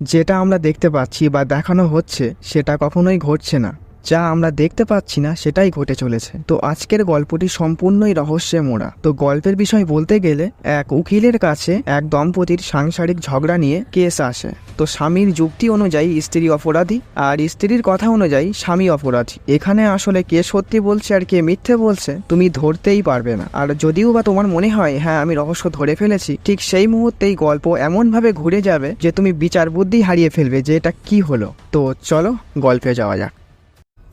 যেটা আমরা দেখতে পাচ্ছি বা দেখানো হচ্ছে সেটা কখনোই ঘটছে না, যা আমরা দেখতে পাচ্ছি না সেটাই ঘটে চলেছে। তো আজকের গল্পটি সম্পূর্ণই রহস্যে মোড়া। তো গল্পের বিষয় বলতে গেলে এক উকিলের কাছে এক দম্পতির সাংসারিক ঝগড়া নিয়ে কেস আসে। তো স্বামীর যুক্তি অনুযায়ী স্ত্রী অপরাধী আর স্ত্রীর কথা অনুযায়ী স্বামী অপরাধী। এখানে আসলে কে সত্যি বলছে আর কে মিথ্যে বলছে তুমি ধরতেই পারবে না। আর যদিও বা তোমার মনে হয় হ্যাঁ আমি রহস্য ধরে ফেলেছি, ঠিক সেই মুহূর্তেই গল্প এমনভাবে ঘুরে যাবে যে তুমি বিচার বুদ্ধি হারিয়ে ফেলবে যে এটা কি হলো। তো চলো গল্পে যাওয়া যাক।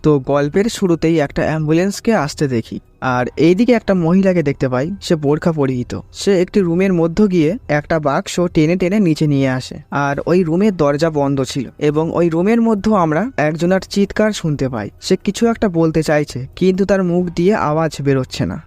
তো গল্পের শুরুতেই একটা অ্যাম্বুলেন্সকে আসতে দেখি, আর এইদিকে একটা মহিলাকে দেখতে পাই। সে বোরখা পরিহিত। সে একটি রুমের মধ্যে গিয়ে একটা বাক্স টেনে টেনে নিচে নিয়ে আসে, আর ওই রুমের দরজা বন্ধ ছিল এবং ওই রুমের মধ্যে আমরা একজনের চিৎকার শুনতে পাই। সে কিছু একটা বলতে চাইছে কিন্তু তার মুখ দিয়ে আওয়াজ বেরোচ্ছে না।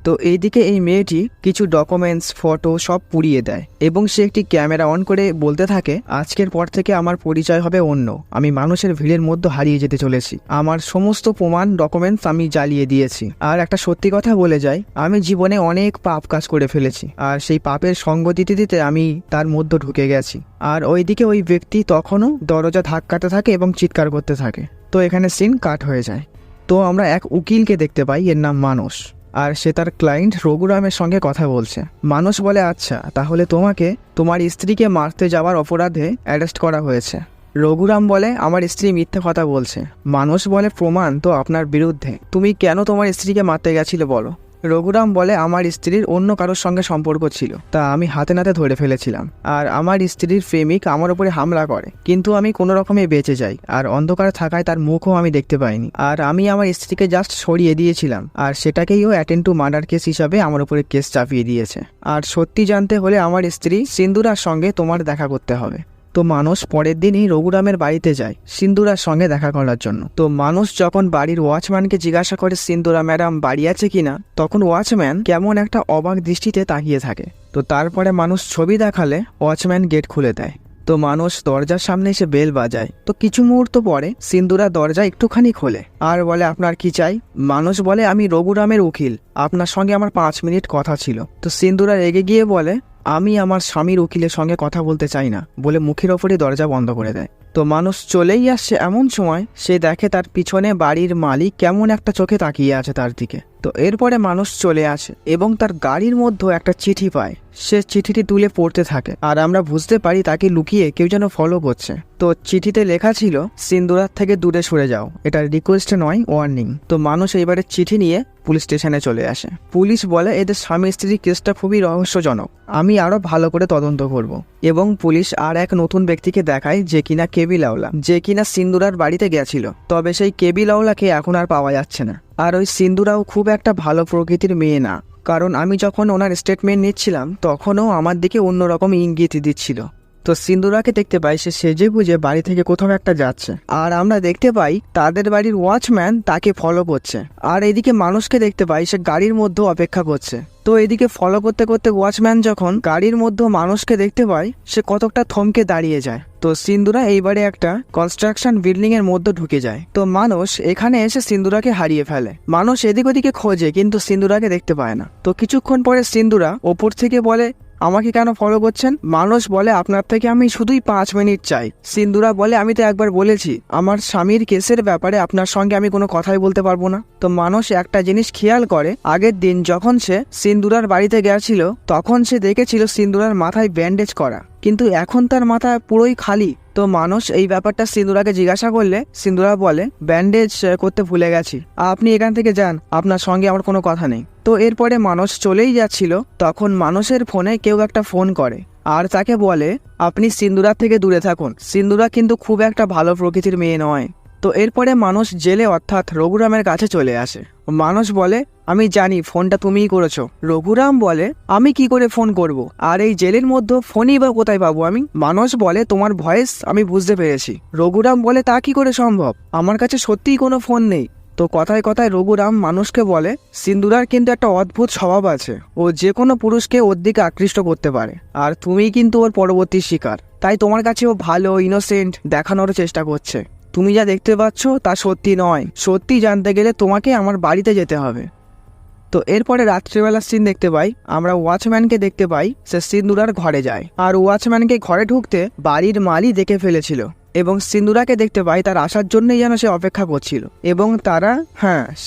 তো এইদিকে এই মেয়েটি কিছু ডকুমেন্টস ফটো সব পুড়িয়ে দেয় এবং সে একটি ক্যামেরা অন করে বলতে থাকে, আজকের পর থেকে আমার পরিচয় হবে অন্য। আমি মানুষের ভিড়ের মধ্যে হারিয়ে যেতে চলেছি। আমার সমস্ত প্রমাণ ডকুমেন্টস আমি জ্বালিয়ে দিয়েছি। আর একটা সত্যি কথা বলে যাই, আমি জীবনে অনেক পাপ কাজ করে ফেলেছি, আর সেই পাপের সঙ্গ দিতে দিতে আমি তার মধ্যে ঢুকে গেছি। আর ওইদিকে ওই ব্যক্তি তখনও দরজা ধাক্কাতে থাকে এবং চিৎকার করতে থাকে। তো এখানে সিন কাট হয়ে যায়। তো আমরা এক উকিলকে দেখতে পাই, এর নাম মানস, আর সে তার ক্লায়েন্ট রঘুরামের সঙ্গে কথা বলছে। মানুষ বলে, আচ্ছা তাহলে তোমাকে তোমার স্ত্রীকে মারতে যাওয়ার অপরাধে অ্যারেস্ট করা হয়েছে। রঘুরাম বলে, আমার স্ত্রী মিথ্যে কথা বলছে। মানুষ বলে, প্রমাণ তো আপনার বিরুদ্ধে, তুমি কেন তোমার স্ত্রীকে মারতে গেছিলে বলো। রঘুরাম বলে, আমার স্ত্রীর অন্য কারোর সঙ্গে সম্পর্ক ছিল, তা আমি হাতে নাতে ধরে ফেলেছিলাম। আর আমার স্ত্রীর প্রেমিক আমার উপরে হামলা করে, কিন্তু আমি কোনো রকমে বেঁচে যাই। আর অন্ধকার থাকায় তার মুখও আমি দেখতে পাইনি। আর আমি আমার স্ত্রীকে জাস্ট সরিয়ে দিয়েছিলাম, আর সেটাকেইও অ্যাটেন্ড টু মার্ডার কেস হিসাবে আমার উপরে কেস চাপিয়ে দিয়েছে। আর সত্যি জানতে হলে আমার স্ত্রী সিন্দুরার সঙ্গে তোমার দেখা করতে হবে। তো মানুষ পরের দিনই রঘুরামের বাড়িতে যায় সিন্দুরার সঙ্গে দেখা করার জন্য। তো মানুষ যখন বাড়ির ওয়াচম্যানকে জিজ্ঞাসা করে সিন্দুরা ম্যাডাম বাড়ি আছে কিনা, তখন ওয়াচম্যান কেমন একটা অবাক দৃষ্টিতে তাকিয়ে থাকে। তো তারপরে মানুষ ছবি দেখালে ওয়াচম্যান গেট খুলে দেয়। তো মানুষ দরজার সামনে এসে বেল বাজায়। তো কিছু মুহূর্ত পরে সিন্দুরা দরজা একটুখানি খোলে আর বলে, আপনার কি চাই? মানুষ বলে, আমি রঘুরামের উকিল, আপনার সঙ্গে আমার 5 মিনিট কথা ছিল। তো সিন্দুরা রেগে গিয়ে বলে, আমি আমার স্বামীর উকিলের সঙ্গে কথা বলতে চাই না, বলে মুখের ওপরে দরজা বন্ধ করে দেয়। তো মানুষ চলেই আসছে এমন সময় সে দেখে তার পিছনে বাড়ির মালিক কেমন একটা চোখে তাকিয়ে আছে তার দিকে। তো এরপরে মানুষ চলে আসে এবং তার গাড়ির মধ্যে একটা চিঠি পায়। সে চিঠিটি তুলে পড়তে থাকে, আর আমরা বুঝতে পারি তাকে লুকিয়ে কেউ যেন ফলো করছে। তো চিঠিতে লেখা ছিল, সিন্দুরার থেকে দূরে সরে যাও, এটা রিকোয়েস্ট নয়, ওয়ার্নিং। তো মানুষ এইবারে চিঠি নিয়ে পুলিশ স্টেশনে চলে আসে। পুলিশ বলে, এদের স্বামী স্ত্রীর কেসটা খুবই রহস্যজনক, আমি আরো ভালো করে তদন্ত করব। এবং পুলিশ আর এক নতুন ব্যক্তিকে দেখায় যে কিনা কেবি লাওলা, যে কিনা সিন্দুরার বাড়িতে গেছিল। তবে সেই কেবি লাওলাকে এখন আর পাওয়া যাচ্ছে না। আর ওই সিন্দুরাও খুব একটা ভালো প্রকৃতির মেয়ে না, কারণ আমি যখন ওনার স্টেটমেন্ট নিচ্ছিলাম তখনও আমার দিকে অন্যরকম ইঙ্গিত দিচ্ছিল। তো সিন্দুরাকে দেখতে পাই সে সেজে গুজে বাড়ি থেকে কোথাও একটা যাচ্ছে, আর আমরা দেখতে পাই তাদের বাড়ির ওয়াচম্যান তাকে ফলো করছে। আর এদিকে মানুষকে দেখতে পাই সে গাড়ির মধ্যে অপেক্ষা করছে। তো এদিকে ফলো করতে করতে ওয়াচম্যান যখন গাড়ির মধ্যে মানুষকে দেখতে পায় সে কতকটা থমকে দাঁড়িয়ে যায়। তো সিন্দুরা এইবারে একটা কনস্ট্রাকশন বিল্ডিং এর মধ্যে ঢুকে যায়। তো মানুষ এখানে এসে সিন্দুরাকে হারিয়ে ফেলে। মানুষ এদিক ওদিকে খোঁজে কিন্তু সিন্দুরাকে দেখতে পায় না। তো কিছুক্ষণ পরে সিন্দুরা ওপর থেকে বলে, আমাকে কেন ফলো করছেন? মানুষ বলে, আপনার থেকে আমি শুধুই 5 মিনিট চাই। সিন্দুরা বলে, আমি তো একবার বলেছি আমার স্বামীর কেসের ব্যাপারে আপনার সঙ্গে আমি কোনো কথাই বলতে পারবো না। তো মানুষ একটা জিনিস খেয়াল করে, আগের দিন যখন সে সিন্দুরার বাড়িতে গেছিল তখন সে দেখেছিল সিন্দুরার মাথায় ব্যান্ডেজ করা, কিন্তু এখন তার মাথা পুরোই খালি। তো মানুষ এই ব্যাপারটা সিন্দুরাকে জিজ্ঞাসা করলে সিন্দুরা বলে, ব্যান্ডেজ করতে ভুলে গেছি, আপনি এখান থেকে যান, আপনার সঙ্গে আমার কোনো কথা নেই। তো এরপরে মানুষ চলেই যাচ্ছিল, তখন মানুষের ফোনে কেউ একটা ফোন করে আর তাকে বলে, আপনি সিন্দুরার থেকে দূরে থাকুন, সিন্দুরা কিন্তু খুব একটা ভালো প্রকৃতির মেয়ে নয়। তো এরপরে মানুষ জেলে অর্থাৎ রঘুরামের কাছে চলে আসে। মানুষ বলে, আমি জানি ফোনটা তুমিই করেছো। রঘুরাম বলে, আমি কি করে ফোন করব, আর এই জেলের মধ্যে ফোনই বা কোথায় পাবো আমি? মানুষ বলে, তোমার ভয়েস আমি বুঝতে পেরেছি। রঘুরাম বলে, তা কি করে সম্ভব, আমার কাছে সত্যিই কোনো ফোন নেই। তো কথায় কথায় রঘুরাম মানুষকে বলে, সিন্দুরার কিন্তু একটা অদ্ভুত স্বভাব আছে, ও যে কোনো পুরুষকে ওর দিকে আকৃষ্ট করতে পারে, আর তুমিই কিন্তু ওর পরবর্তী শিকার। তাই তোমার কাছে ও ভালো ইনোসেন্ট দেখানোর চেষ্টা করছে। তুমি যা দেখতে পাচ্ছ তা সত্যি নয়, সত্যি জানতে গেলে তোমাকে আমার বাড়িতে যেতে হবে। তো এরপরে রাত্রিবেলার সিন দেখতে পাই, আমরা ওয়াচম্যানকে দেখতে পাই সে সিন্দুরার ঘরে যায়। আর ওয়াচম্যানকে ঘরে ঢুকতে বাড়ির মালি দেখে ফেলেছিল এবং সিন্দুরাকে দেখতে পাই তার আসার জন্যই যেন সে অপেক্ষা করছিল এবং তারা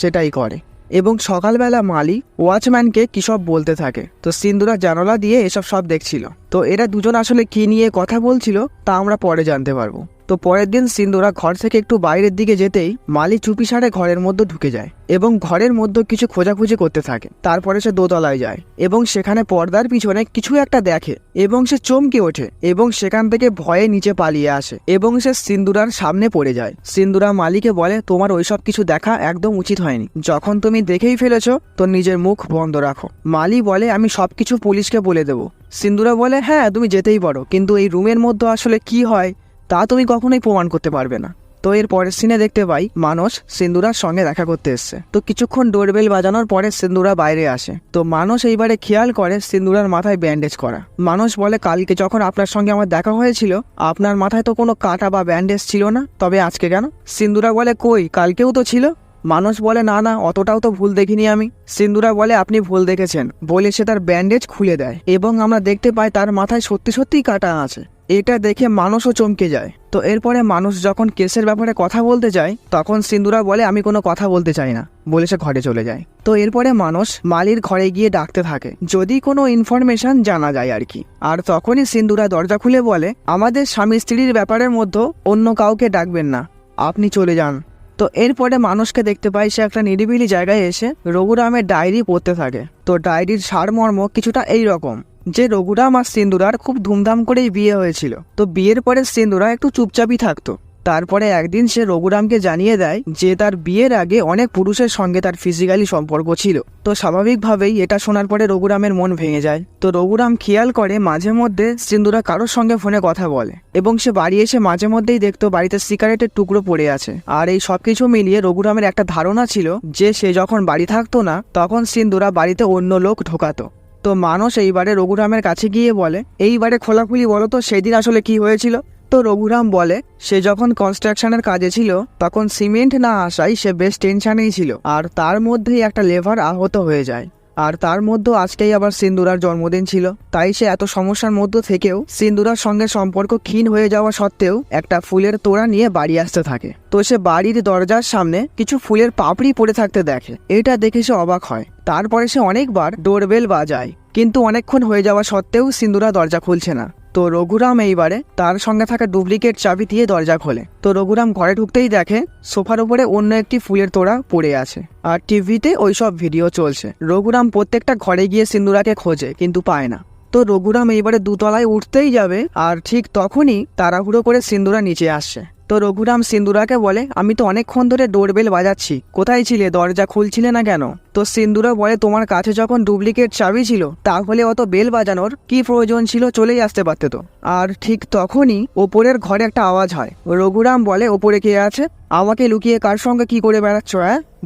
সেটাই করে। এবং সকালবেলা মালি ওয়াচম্যানকে কী সব বলতে থাকে। তো সিন্দুরা জানালা দিয়ে এসব সব দেখছিল। তো এরা দুজন আসলে কি নিয়ে কথা বলছিল তা আমরা পরে জানতে পারবো। তো পরের দিন সিন্দুরা ঘর থেকে একটু বাইরের দিকে যেতেই মালি চুপিসারে ঘরের মধ্যে ঢুকে যায় এবং ঘরের মধ্যে কিছু খোঁজাখুঁজি করতে থাকে। তারপরে সে দোতলায় যায় এবং সেখানে পর্দার পিছনে কিছু একটা দেখে এবং সে চমকে ওঠে এবং সেখান থেকে ভয়ে নিচে পালিয়ে আসে এবং সে সিন্দুরার সামনে পড়ে যায়। সিন্দুরা মালিকে বলে, তোমার ওইসব কিছু দেখা একদম উচিত হয়নি, যখন তুমি দেখেই ফেলেছো তো নিজের মুখ বন্ধ রাখো। মালি বলে, আমি সবকিছু পুলিশকে বলে দেবো। সিন্দুরা বলে, হ্যাঁ তুমি যেতেই পারো, কিন্তু এই রুমের মধ্যে আসলে কি হয় তা তুমি কখনোই প্রমাণ করতে পারবে না। তো এর পরের সিনে দেখতে পাই মানস সিন্দুরার সঙ্গে দেখা করতে এসছে। তো কিছুক্ষণ ডোরবেল বাজানোর পরে সিন্দুরা বাইরে আসে। তো মানস এইবারে খেয়াল করে সিন্দুরার মাথায় ব্যান্ডেজ করা। মানস বলে, কালকে যখন আপনার সঙ্গে আমার দেখা হয়েছিল আপনার মাথায় তো কোনো কাটা বা ব্যান্ডেজ ছিল না, তবে আজকে কেন? সিন্দুরা বলে, কই কালকেও তো ছিল। মানস বলে, না না, অতটাও তো ভুল দেখিনি আমি। সিন্দুরা বলে, আপনি ভুল দেখেছেন, বলে সে তার ব্যান্ডেজ খুলে দেয় এবং আমরা দেখতে পাই তার মাথায় সত্যি সত্যিই কাটা আছে। এটা দেখে মানুষও চমকে যায়। তো এরপরে মানুষ যখন কেসের ব্যাপারে কথা বলতে যায় তখন সিন্দুরা বলে, আমি কোনো কথা বলতে চাই না, বলে সে ঘরে চলে যায়। তো এরপরে মানুষ মালির ঘরে গিয়ে ডাকতে থাকে যদি কোনো ইনফরমেশন জানা যায় আর কি। আর তখনই সিন্দুরা দরজা খুলে বলে, আমাদের স্বামী স্ত্রীর ব্যাপারের মধ্যে অন্য কাউকে ডাকবেন না, আপনি চলে যান। তো এরপরে মানুষকে দেখতে পাই সে একটা নিরিবিলি জায়গায় এসে রঘুরামের ডায়েরি পড়তে থাকে। তো ডায়েরির সারমর্ম কিছুটা এইরকম যে রঘুরাম আর সিন্দুরার খুব ধুমধাম করেই বিয়ে হয়েছিল। তো বিয়ের পরে সিন্দুরা একটু চুপচাপই থাকতো। তারপরে একদিন সে রঘুরামকে জানিয়ে দেয় যে তার বিয়ের আগে অনেক পুরুষের সঙ্গে তার ফিজিক্যালি সম্পর্ক ছিল। তো স্বাভাবিকভাবেই এটা শোনার পরে রঘুরামের মন ভেঙে যায়। তো রঘুরাম খেয়াল করে মাঝে মধ্যে সিন্দুরা কারোর সঙ্গে ফোনে কথা বলে এবং সে বাড়ি এসে মাঝে মধ্যেই দেখতো বাড়িতে সিগারেটের টুকরো পড়ে আছে। আর এই সবকিছু মিলিয়ে রঘুরামের একটা ধারণা ছিল যে সে যখন বাড়ি থাকতো না তখন সিন্দুরা বাড়িতে অন্য লোক ঢোকাতো। তো মানুষ এইবারে রঘুরামের কাছে গিয়ে বলে, এইবারে খোলাখুলি বলো তো সেদিন আসলে কি হয়েছিল। তো রঘুরাম বলে, সে যখন কনস্ট্রাকশনের কাজে ছিল তখন সিমেন্ট না আসায় সে বেশ টেনশনেই ছিল আর তার মধ্যেই একটা লেবার আহত হয়ে যায়। আর তার মধ্যে আজকেই আবার সিন্দুরার জন্মদিন ছিল, তাই সে এত সমস্যার মধ্যে থেকেও সিন্দুরার সঙ্গে সম্পর্ক ক্ষীণ হয়ে যাওয়া সত্ত্বেও একটা ফুলের তোড়া নিয়ে বাড়ি আসতে থাকে। তো সে বাড়ির দরজার সামনে কিছু ফুলের পাপড়ি পড়ে থাকতে দেখে। এটা দেখে সে অবাক হয়। তারপরে সে অনেকবার ডোরবেল বাজায় কিন্তু অনেকক্ষণ হয়ে যাওয়া সত্ত্বেও সিন্দুরা দরজা খুলছে না। তো রঘুরাম এইবারে তার সঙ্গে থাকা ডুপ্লিকেট চাবি দিয়ে দরজা খোলে। তো রঘুরাম ঘরে ঢুকতেই দেখে সোফার উপরে অন্য একটি ফুলের তোড়া পড়ে আছে আর টিভিতে ওইসব ভিডিও চলছে। রঘুরাম প্রত্যেকটা ঘরে গিয়ে সিন্দুরাকে খোঁজে কিন্তু পায় না। তো রঘুরাম এইবারে দোতলায় উঠতেই যাবে আর ঠিক তখনই তাড়াহুড়ো করে সিন্দুরা নিচে আসছে। তো রঘুরাম সিন্দুরাকে বলে, আমি তো অনেকক্ষণ ধরে ডোরবেল বাজাচ্ছি, কোথায় ছিলে, দরজা খুলছিলে না কেন? তো সিন্দুরা বলে, তোমার কাছে যখন ডুপ্লিকেট চাবি ছিল তাহলে অত বেল বাজানোর কি প্রয়োজন ছিল, চলেই আসতে পারতে তো। আর ঠিক তখনই ওপরের ঘরে একটা আওয়াজ হয়। রঘুরাম বলে, ওপরে কে আছে? আমাকে লুকিয়ে কার সঙ্গে কি করে বেড়াচ্ছ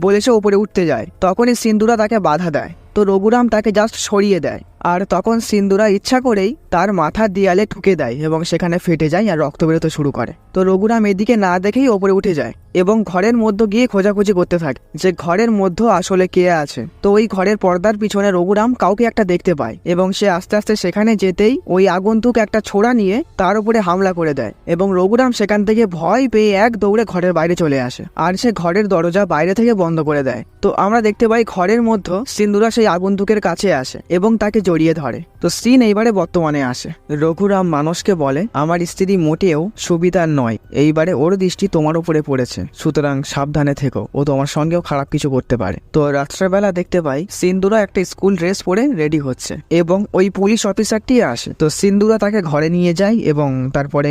বলে সে ওপরে উঠতে যায়। তখনই সিন্দুরা তাকে বাধা দেয়। তো রঘুরাম তাকে জাস্ট সরিয়ে দেয় আর তখন সিন্দুরা ইচ্ছা করেই তার মাথার দেয়ালে ঠুকে দেয় এবং সেখানে ফেটে যায় আর রক্ত বেরোতে শুরু করে। তো রঘুরাম এদিকে না দেখেই ওপরে উঠে যায় এবং ঘরের মধ্যে গিয়ে খোঁজাখুঁজি করতে থাকে যে ঘরের মধ্যে আসলে কে আছে। তো ওই ঘরের পর্দার পিছনে রঘুরাম কাউকে একটা দেখতে পায় এবং সে আস্তে আস্তে সেখানে যেতেই ওই আগন্তুক একটা ছোরা নিয়ে তার উপরে হামলা করে দেয় এবং রঘুরাম সেখান থেকে ভয় পেয়ে এক দৌড়ে ঘরের বাইরে চলে আসে আর সে ঘরের দরজা বাইরে থেকে বন্ধ করে দেয়। তো আমরা দেখতে পাই ঘরের মধ্যে সিন্দুরা সেই আগন্তুকের কাছে আসে এবং তাকে জড়িয়ে ধরে। তো সিন এইবারে বর্তমানে আসে। রঘুরাম মানুষকে বলে, আমার স্ত্রী মোটেও সুবিধার নয়, এইবারে ওর দৃষ্টি তোমার উপরে পড়েছে, সুতরাং সাবধানে থেকো, ও তোমার সঙ্গেও খারাপ কিছু করতে পারে। তো রাত্রেবেলা দেখতে পাই সিন্দুরা একটা স্কুল ড্রেস পরে রেডি হচ্ছে এবং ওই পুলিশ অফিসারটি আসে। তো সিন্দুরা তাকে ঘরে নিয়ে যায় এবং তারপরে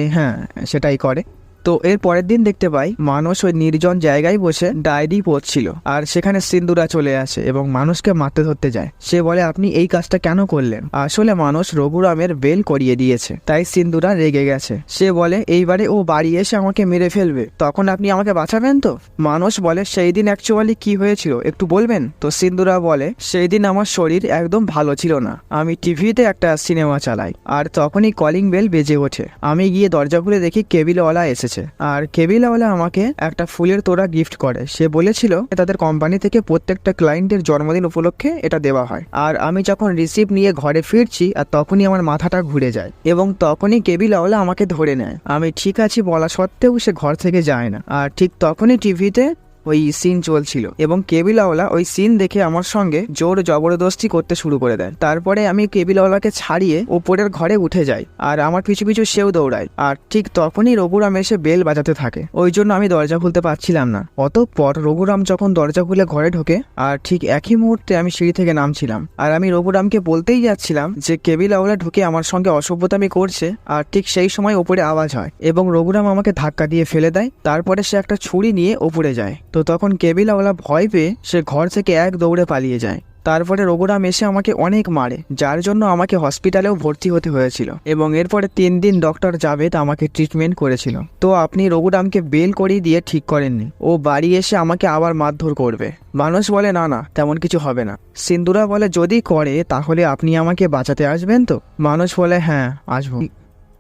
সেটাই করে। তো এর পরের দিন দেখতে পাই মানুষ ওই নির্জন জায়গায় বসে ডায়েরি পড়ছিল আর সেখানে সিন্দুরা চলে আসে এবং মানুষকে মারতে ধরতে যায়। সে বলে, আপনি এই কাজটা কেন করলেন? আসলে মানুষ রঘুরামের বেল করিয়ে দিয়েছে, তাই সিন্দুরা রেগে গেছে। সে বলে, এইবারে ও বাড়ি এসে আমাকে মেরে ফেলবে, তখন আপনি আমাকে বাঁচাবেন তো? মানুষ বলে, সেই দিন অ্যাকচুয়ালি কি হয়েছিল একটু বলবেন? তো সিন্দুরা বলে, সেই দিন আমার শরীর একদম ভালো ছিল না, আমি টিভিতে একটা সিনেমা চালাই আর তখনই কলিং বেল বেজে ওঠে। আমি গিয়ে দরজা খুলে দেখি কেবিলওয়ালা এসেছে। এসেছে। আর কেবিলাওয়ালা আমাকে একটা ফুলের তোড়া গিফট করে। সে বলেছিল তাদের কোম্পানি থেকে প্রত্যেকটা ক্লায়েন্টের জন্মদিন উপলক্ষে এটা দেওয়া হয়। আর আমি যখন রিসিভ নিয়ে ঘরে ফিরছি আর তখনই আমার মাথাটা ঘুরে যায় এবং তখনই কেবিলাওয়ালা আমাকে ধরে নেয়। আমি ঠিক আছি বলা সত্ত্বেও সে ঘর থেকে যায় না। আর ঠিক তখনই টিভিতে ওই সিন চলছিল এবং কেবিলাওয়ালা ওই সিন দেখে আমার সঙ্গে জোর জবরদস্তি করতে শুরু করে দেয়। তারপরে আমি কেবিলাওয়ালাকে ছাড়িয়ে ওপরের ঘরে উঠে যাই আর আমার পিছু পিছু সেও দৌড়ায়। আর ঠিক তখনই রঘুরাম এসে বেল বাজাতে থাকে, ওই জন্য আমি দরজা খুলতে পারছিলাম না। অতঃপর রঘুরাম যখন দরজা খুলে ঘরে ঢোকে আর ঠিক একই মুহূর্তে আমি সিঁড়ি থেকে নামছিলাম আর আমি রঘুরামকে বলতেই যাচ্ছিলাম যে কেবিলাওয়ালা ঢুকে আমার সঙ্গে অসভ্যতামি করছে। আর ঠিক সেই সময় ওপরে আওয়াজ হয় এবং রঘুরাম আমাকে ধাক্কা দিয়ে ফেলে দেয়। তারপরে সে একটা ছুরি নিয়ে ওপরে যায়। তো তখন কেবিলাওয়ালা ভয় পেয়ে সে ঘর থেকে এক দৌড়ে পালিয়ে যায়। তারপরে রঘুরাম এসে আমাকে অনেক মারে, যার জন্য আমাকে হসপিটালেও ভর্তি হতে হয়েছিল এবং এরপরে 3 দিন ডক্টর জাভেদ আমাকে ট্রিটমেন্ট করেছিল। তো আপনি রঘুরামকে বেল করিয়ে দিয়ে ঠিক করেননি, ও বাড়ি এসে আমাকে আবার মারধর করবে। মানুষ বলে না না তেমন কিছু হবে না। সিন্দুরা বলে যদি করে তাহলে আপনি আমাকে বাঁচাতে আসবেন তো? মানুষ বলে হ্যাঁ আসবো।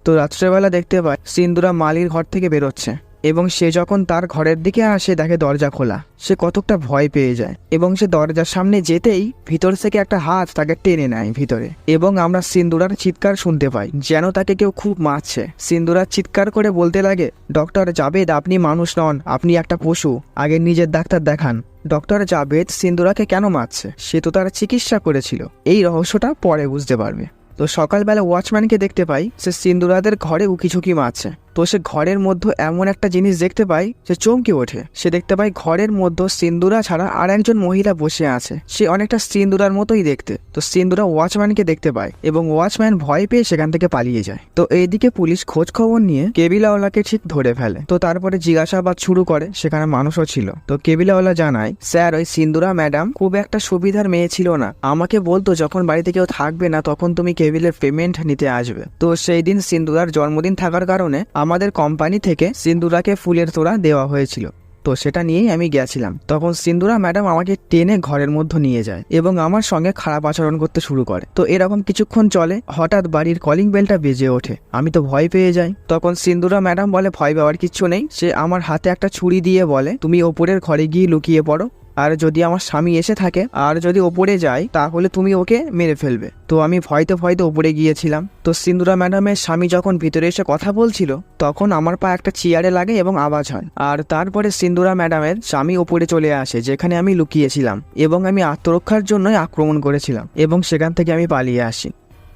তো রাত্রেবেলা দেখতে পাই সিন্দুরা মালির ঘর থেকে বেরোচ্ছে এবং সে যখন তার ঘরের দিকে আসে দেখে দরজা খোলা। সে কতকটা ভয় পেয়ে যায় এবং সে দরজার সামনে যেতেই ভিতর থেকে একটা হাত তাকে টেনে নেয় ভিতরে এবং আমরা সিন্দুরার চিৎকার শুনতে পাই যেন তাকে কেউ খুব মারছে। সিন্দুরার চিৎকার করে বলতে লাগে, ডক্টর জাভেদ আপনি মানুষ নন, আপনি একটা পশু, আগে নিজের ডাক্তার দেখান। ডক্টর জাভেদ সিন্দুরাকে কেন মারছে? সে তো তার চিকিৎসা করেছিল। এই রহস্যটা পরে বুঝতে পারবে। তো সকালবেলা ওয়াচম্যানকে দেখতে পাই সে সিন্দুরাদের ঘরে উকিঝুঁকি মারছে। তো সে ঘরের মধ্যে এমন একটা জিনিস দেখতে পাই সে চমকে ওঠে। সে দেখতে পাই ঘরের মধ্যে সিন্দুরা ছাড়া আর একজন মহিলা বসে আছে। সে অনেকটা সিন্দুরার মতোই দেখতে। তো সিন্দুরা ওয়াচম্যানকে দেখতে পায় এবং ওয়াচম্যান ভয় পেয়ে সেখান থেকে পালিয়ে যায়। তো এইদিকে পুলিশ খোঁজ খবর নিয়ে কেবিলাওয়ালাকে ঠিক ধরে ফেলে। তো তারপরে জিজ্ঞাসাবাদ শুরু করে, সেখানে মানুষও ছিল। তো কেবিলাওয়ালা জানায়, স্যার ওই সিন্দুরা ম্যাডাম খুব একটা সুবিধার মেয়ে ছিল না, আমাকে বলতো যখন বাড়িতে কেউ থাকবে না তখন তুমি কেবিলের পেমেন্ট নিতে আসবে। তো সেই দিন সিন্দুরার জন্মদিন থাকার কারণে আমাদের কোম্পানি থেকে সিন্দুরাকে ফুলের তোড়া দেওয়া হয়েছিল। তো সেটা নিয়েই আমি গেছিলাম। তখন সিন্দুরা ম্যাডাম আমাকে টেনে ঘরের মধ্যে নিয়ে যায় এবং আমার সঙ্গে খারাপ আচরণ করতে শুরু করে। তো এরকম কিছুক্ষণ চলে, হঠাৎ বাড়ির কলিং বেলটা বেজে ওঠে। আমি তো ভয় পেয়ে যাই। তখন সিন্দুরা ম্যাডাম বলে ভয় পাওয়ার কিচ্ছু নেই। সে আমার হাতে একটা ছুরি দিয়ে বলে তুমি ওপরের ঘরে গিয়ে লুকিয়ে পড়ো, আর যদি আমার স্বামী এসে থাকে আর যদি ওপরে যায় তাহলে তুমি ওকে মেরে ফেলবে। তো আমি ভয়তে ভয়তে ওপরে গিয়েছিলাম। তো সিন্দুরা ম্যাডামের স্বামী যখন ভিতরে এসে কথা বলছিল তখন আমার পা একটা চেয়ারে লাগে এবং আওয়াজ হয়। আর তারপরে সিন্দুরা ম্যাডামের স্বামী ওপরে চলে আসে যেখানে আমি লুকিয়েছিলাম এবং আমি আত্মরক্ষার জন্যই আক্রমণ করেছিলাম এবং সেখান থেকে আমি পালিয়ে আসি।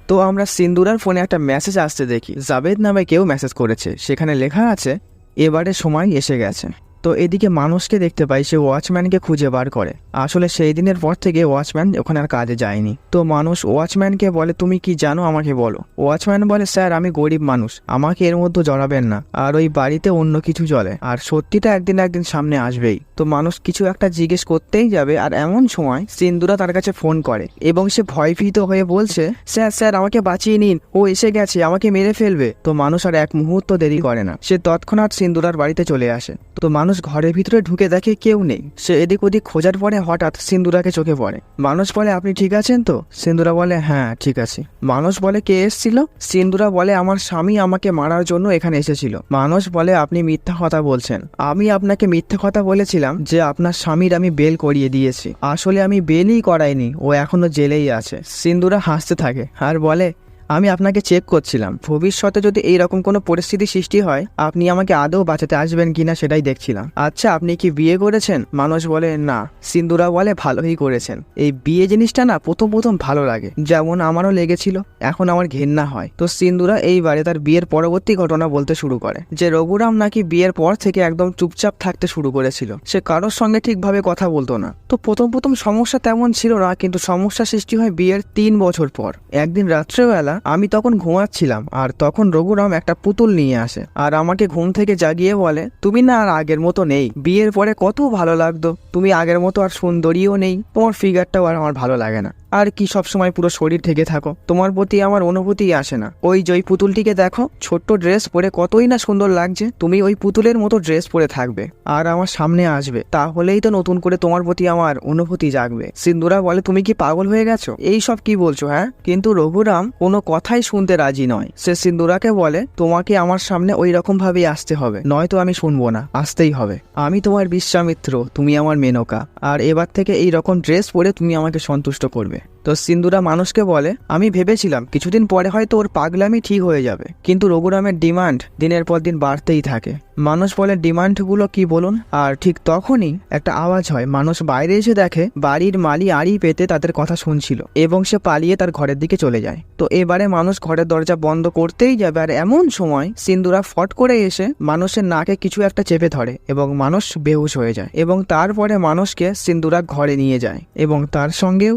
তো আমরা সিন্দুরার ফোনে একটা মেসেজ আসতে দেখি, জাভেদ নামে কেউ মেসেজ করেছে। সেখানে লেখা আছে এবারে সময় এসে গেছে। তো এদিকে মানুষকে দেখতে পাই সে ওয়াচম্যানকে খুঁজে বার করে। আসলে সেই দিনের পর থেকে ওয়াচম্যান ওখানে আর কাজে যায়নি। তো মানুষ ওয়াচম্যানকে বলে তুমি কি জানো আমাকে বলো। ওয়াচম্যান বলে স্যার আমি গরিব মানুষ, আমাকে এর মধ্যে জড়াবেন না, আর ওই বাড়িতে অন্য কিছু চলে, আর সত্যিটা একদিন একদিন সামনে আসবেই। তো মানুষ কিছু একটা জিজ্ঞেস করতেই যাবে আর এমন সময় সিন্দুরা তার কাছে ফোন করে এবং সে ভয়ভীত হয়ে বলছে স্যার স্যার আমাকে বাঁচিয়ে নিন, ও এসে গেছে, আমাকে মেরে ফেলবে। তো মানুষ আর এক মুহূর্ত দেরি করে না, সে তৎক্ষণাৎ সিন্দুরার বাড়িতে চলে আসে। তো মানুষ ঘরের ভিতরে ঢুকে দেখে কেউ নেই। সে এদিক ওদিক খোঁজার পরে হঠাৎ সিন্দুরাকে চোখে পড়ে। মানুষ বলে আপনি ঠিক আছেন তো? সিন্দুরা বলে হ্যাঁ ঠিক আছে। মানুষ বলে কে এসেছিল? সিন্দুরা বলে আমার স্বামী আমাকে মারার জন্য এখানে এসেছিল। মানুষ বলে আপনি মিথ্যা কথা বলছেন, আমি আপনাকে মিথ্যা কথা বলেছিলাম যে আপনার স্বামীর আমি বেল করিয়ে দিয়েছি। আসলে আমি বেলই করাইনি, ও এখনো জেলেই আছে। সিন্দুরা হাসতে থাকে আর বলে আমি আপনাকে চেক করছিলাম, ভবিষ্যতে যদি এইরকম কোনো পরিস্থিতি সৃষ্টি হয় আপনি আমাকে আদৌ বাঁচাতে আসবেন কিনা সেটাই দেখছিলাম। আচ্ছা আপনি কি বিয়ে করেছেন? মানুষ বলে না। সিন্দুরা বলে ভালোই করেছেন। এই বিয়ে জিনিসটা না প্রথম প্রথম ভালো লাগে, যেমন আমারও লেগেছিল, এখন আমার ঘেন্না হয়। তো সিন্দুরা এইবারে তার বিয়ের পরবর্তী ঘটনা বলতে শুরু করে যে রঘুরাম নাকি বিয়ের পর থেকে একদম চুপচাপ থাকতে শুরু করেছিল, সে কারোর সঙ্গে ঠিকভাবে কথা বলতো না। তো প্রথম প্রথম সমস্যা তেমন ছিল না, কিন্তু সমস্যা সৃষ্টি হয় বিয়ের 3 বছর পর। একদিন রাত্রেবেলা আমি তখন ঘুমাচ্ছিলাম আর তখন রঘুরাম একটা পুতুল নিয়ে আসে আর আমাকে ঘুম থেকে জাগিয়ে বলে তুমি না আর আগের মতো নেই, বিয়ের পরে কত ভালো লাগতো, তুমি আগের মতো আর সুন্দরীও নেই, তোমার ফিগারটাও আর আমার ভালো লাগে না। আর কি সব সময় পুরো শরীর ঢেকে থাকো, তোমার প্রতি আমার অনুভূতিই আসে না। ওই যে পুতুলটিকে দেখো, ছোট্ট ড্রেস পরে কতই না সুন্দর লাগছে, তুমি ওই পুতুলের মতো ড্রেস পরে থাকবে আর আমার সামনে আসবে, তাহলেই তো নতুন করে তোমার প্রতি আমার অনুভূতি জাগবে। সিন্দুরা বলে, তুমি কি পাগল হয়ে গেছো, এই সব কি বলছো হ্যাঁ? কিন্তু রঘুরাম কোনো কথাই শুনতে রাজি নয়। সে সিন্দুরাকে বলে, তোমাকে আমার সামনে ওই রকম ভাবেই আসতে হবে, নয়তো আমি শুনবো না, আসতেই হবে। আমি তোমার বিশ্বামিত্র, তুমি আমার মেনকা, আর এবার থেকে এই রকম ড্রেস পরে তুমি আমাকে সন্তুষ্ট করবে। তো সিন্দুরা মানুষকে বলে, আমি ভেবেছিলাম কিছুদিন পরে হয়তো ওর পাগলামি ঠিক হয়ে যাবে, কিন্তু রঘুরামের ডিমান্ড দিনের পর দিন বাড়তেই থাকে। মানুষ বলে, ডিমান্ডগুলো কি বলুন? আর ঠিক তখনই একটা আওয়াজ হয়। মানুষ বাইরে এসে দেখে বাড়ির মালি আড়ি পেতে তাদের কথা শুনছিল এবং সে পালিয়ে তার ঘরের দিকে চলে যায়। তো এবারে মানুষ ঘরের দরজা বন্ধ করতেই যাবে, আর এমন সময় সিন্দুরা ফট করে এসে মানুষের নাকে কিছু একটা চেপে ধরে এবং মানুষ বেহুশ হয়ে যায়। এবং তারপরে মানুষকে সিন্দুরা ঘরে নিয়ে যায় এবং তার সঙ্গেও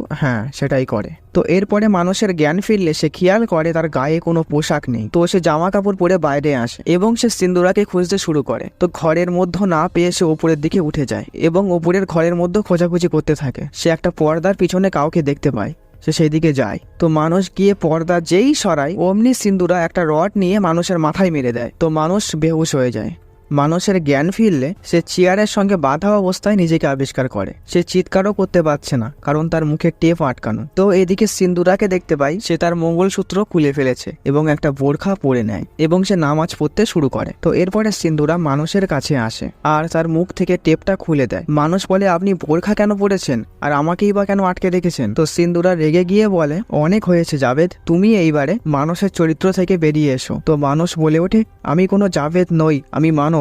সেটাই করে। তো এরপরে মানুষের জ্ঞান ফিরলে সে খেয়াল করে তার গায়ে কোনো পোশাক নেই। তো সে জামা কাপড় পরে বাইরে আসে এবং সে সিন্দুরাকে খুঁজতে শুরু করে। তো ঘরের মধ্যে না পেয়ে সে ওপরের দিকে উঠে যায় এবং ওপরের ঘরের মধ্যে খোঁজাখুঁজি করতে থাকে। সে একটা পর্দার পিছনে কাউকে দেখতে পায়, সে সেই দিকে যায়। তো মানুষ গিয়ে পর্দা যেই সরায়, অমনি সিন্দুরা একটা রড নিয়ে মানুষের মাথায় মেরে দেয়। তো মানুষ বেহুশ হয়ে যায়। মানুষের জ্ঞান ফিরলে সে চেয়ারের সঙ্গে বাঁধা অবস্থায় নিজেকে আবিষ্কার করে। সে চিৎকারও করতে পারছে না, কারণ তার মুখে টেপ আটকানো। তো এদিকে সিন্দুরাকে দেখতে পাই, সে তার মঙ্গলসূত্র খুলে ফেলেছে এবং একটা বোরখা পরে নেয় এবং সে নামাজ পড়তে শুরু করে। তো এরপরে সিন্দুরা মানুষের কাছে আসে আর তার মুখ থেকে টেপটা খুলে দেয়। মানুষ বলে, আপনি বোরখা কেন পরেছেন আর আমাকেই বা কেন আটকে রেখেছেন? তো সিন্দুরা রেগে গিয়ে বলে, অনেক হয়েছে জাভেদ, তুমি এইবারে মানুষের চরিত্র থেকে বেরিয়ে এসো। তো মানুষ বলে ওঠে, আমি কোনো জাভেদ নই, আমি মানুষ,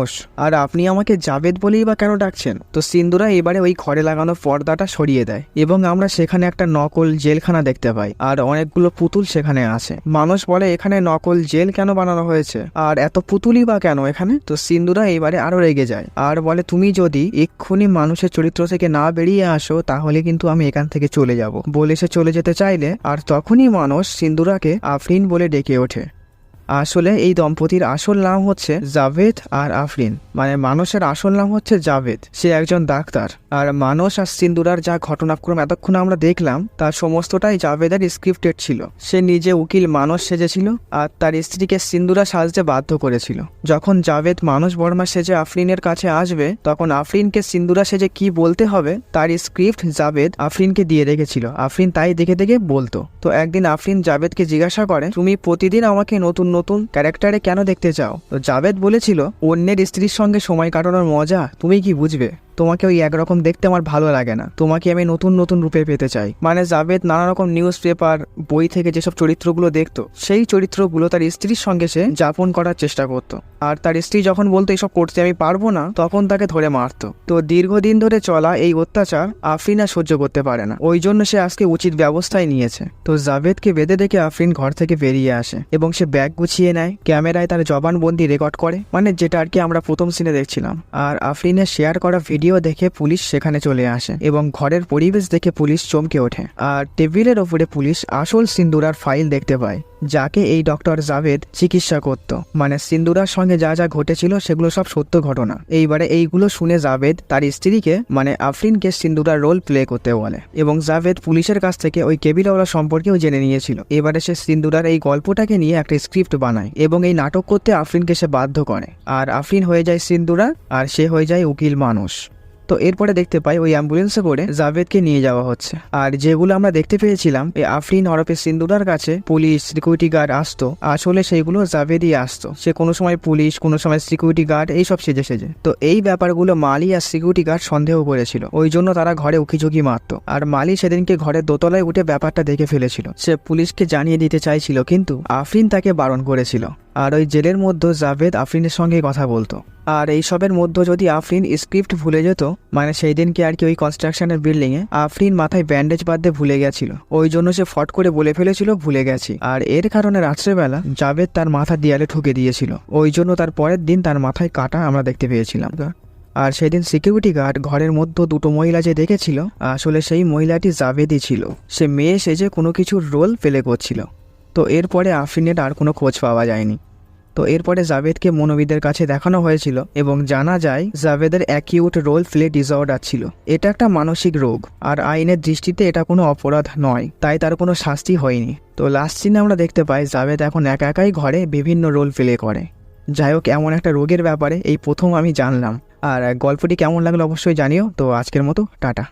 আর আপনি আমাকে জাভেদ বলেই বা কেন ডাকছেন? তো সিন্দুরা এবারে ওই ঘরে লাগানো পর্দাটা সরিয়ে দেয় এবং আমরা সেখানে একটা নকল জেলখানা দেখতে পাই আর অনেকগুলো পুতুল সেখানে আছে। মানুষ বলে, এখানে নকল জেল কেন বানানো হয়েছে আর এত পুতুলই বা কেন এখানে? তো সিন্দুরা এবারে আরো রেগে যায় আর বলে, তুমি যদি এক্ষুনি মানুষের চরিত্র থেকে না বেরিয়ে আসো তাহলে কিন্তু আমি এখান থেকে চলে যাব। বলে সে চলে যেতে চাইলে আর তখনই মানুষ সিন্দুরাকে আফরিন বলে ডেকে ওঠে। আসলে এই দম্পতির আসল নাম হচ্ছে জাভেদ আর আফরিন, মানে মানুষের আসল নাম হচ্ছে জাভেদ, সে একজন ডাক্তার। আর মানুষ আর সিন্দুরার যা ঘটনাক্রম এতক্ষণ আমরা দেখলাম তার সমস্তটাই জাভেদের স্ক্রিপ্টেড ছিল। সে নিজে উকিল মানুষ সেজেছিল আর তার স্ত্রীকে সিন্দুরা সাজতে বাধ্য করেছিল। যখন জাভেদ মানুষ বর্মা সেজে আফরিনের কাছে আসবে, তখন আফরিনকে সিন্দুরা সেজে কি বলতে হবে তার স্ক্রিপ্ট জাভেদ আফরিনকে দিয়ে রেখেছিল। আফরিন তাই দেখে দেখে বলতো। তো একদিন আফরিন জাভেদকে জিজ্ঞাসা করে, তুমি প্রতিদিন আমাকে নতুন নতুন ক্যারেক্টারে কেন দেখতে চাও? তো জাভেদ বলেছিল, অন্যের স্ত্রীর সঙ্গে সময় কাটানোর মজা তুমি কি বুঝবে? তোমাকে ওই একরকম দেখতে আমার ভালো লাগে না, তোমাকে আমি নতুন নতুন রূপে পেতে চাই। মানে জাভেদ নানা রকম নিউজ পেপার বই থেকে যেসব চরিত্রগুলো দেখতো, সেই চরিত্রগুলো তার স্ত্রীর সঙ্গে সে যাপন করার চেষ্টা করত। আর তার স্ত্রী যখন বলতো এসব করতে আমি পারবো না, তখন তাকে ধরে মারতো। তো দীর্ঘদিন ধরে চলা এই অত্যাচার আফরিন আর সহ্য করতে পারে না, ওই জন্য সে আজকে উচিত ব্যবস্থায় নিয়েছে। তো জাভেদকে বেঁধে দেখে আফরিন ঘর থেকে বেরিয়ে আসে এবং সে ব্যাগ গুছিয়ে নেয়, ক্যামেরায় তার জবানবন্দি রেকর্ড করে, মানে যেটা আর কি আমরা প্রথম সিনে দেখছিলাম। আর আফরিনের শেয়ার করা ভিডিও দেখে পুলিশ সেখানে চলে আসে এবং ঘরের পরিবেশ দেখে পুলিশ চমকে ওঠে। আর টেবিলের ওপরে পুলিশ আসল সিন্দুরার ফাইল দেখতে পায়, যাকে এই ডক্টর জাভেদ চিকিৎসা করত। মানে সিন্দুরার সঙ্গে যা যা ঘটেছিল সেগুলো সব সত্য ঘটনা। এইবারে এইগুলো শুনে জাভেদ তার স্ত্রীকে মানে আফরিনকে সিন্দুরার রোল প্লে করতে বলে এবং জাভেদ পুলিশের কাছ থেকে ওই কেবিলওয়ালা সম্পর্কেও জেনে নিয়েছিল। এবারে সে সিন্দুরার এই গল্পটাকে নিয়ে একটা স্ক্রিপ্ট বানায় এবং এই নাটক করতে আফরিনকে সে বাধ্য করে। আর আফরিন হয়ে যায় সিন্দুরা আর সে হয়ে যায় উকিল মানুষ। তো এরপরে দেখতে পাই ওই অ্যাম্বুলেন্সে করে জাভেদকে নিয়ে যাওয়া হচ্ছে। আর যেগুলো আমরা দেখতে পেয়েছিলাম এই আফরিন হরফে সিন্দুরার কাছে পুলিশ সিকিউরিটি গার্ড আসতো, আসলে সেইগুলো জাভেদই আসতো। সে কোনো সময় পুলিশ, কোনো সময় সিকিউরিটি গার্ড, এইসব সেজে সেজে। তো এই ব্যাপারগুলো মালি আর সিকিউরিটি গার্ড সন্দেহ করেছিল, ওই জন্য তারা ঘরে উকিঝুঁকি মারতো। আর মালি সেদিনকে ঘরের দোতলায় উঠে ব্যাপারটা দেখে ফেলেছিল, সে পুলিশকে জানিয়ে দিতে চাইছিল কিন্তু আফরিন তাকে বারণ করেছিল। আর ওই জেলের মধ্যে জাভেদ আফরিনের সঙ্গে কথা বলতো। আর এইসবের মধ্যে যদি আফরিন স্ক্রিপ্ট ভুলে যেত, মানে সেই দিনকে আর কি ওই কনস্ট্রাকশনের বিল্ডিং এ আফরিন মাথায় ব্যান্ডেজ বাঁধতে ভুলে গেছিল, ওই জন্য সে ফট করে বলে ফেলেছিল ভুলে গেছি। আর এর কারণে রাত্রেবেলা জাভেদ তার মাথা দেয়ালে ঠুকে দিয়েছিল, ওই জন্য তার পরের দিন তার মাথায় কাটা আমরা দেখতে পেয়েছিলাম। আর সেদিন সিকিউরিটি গার্ড ঘরের মধ্যে দুটো মহিলা যে দেখেছিল, আসলে সেই মহিলাটি জাভেদই ছিল। সে মেয়ে সেজে কোনো কিছুর রোল প্লে করছিল। তো এরপরে আফরিনের আর কোনো খোঁজ পাওয়া যায়নি। তো এরপরে জাভেদকে মনোবিদের কাছে দেখানো হয়েছিল এবং জানা যায় জাভেদের অ্যাকিউট রোল প্লে ডিসঅর্ডার ছিল। এটা একটা মানসিক রোগ, আর আইনের দৃষ্টিতে এটা কোনো অপরাধ নয়, তাই তার কোনো শাস্তি হয়নি। তো লাস্ট সিনে আমরা দেখতে পাই জাভেদ এখন একা একাই ঘরে বিভিন্ন রোল প্লে করে। যাই হোক, এমন একটা রোগের ব্যাপারে এই প্রথম আমি জানলাম। আর গল্পটি কেমন লাগলো অবশ্যই জানিও। তো আজকের মতো টাটা।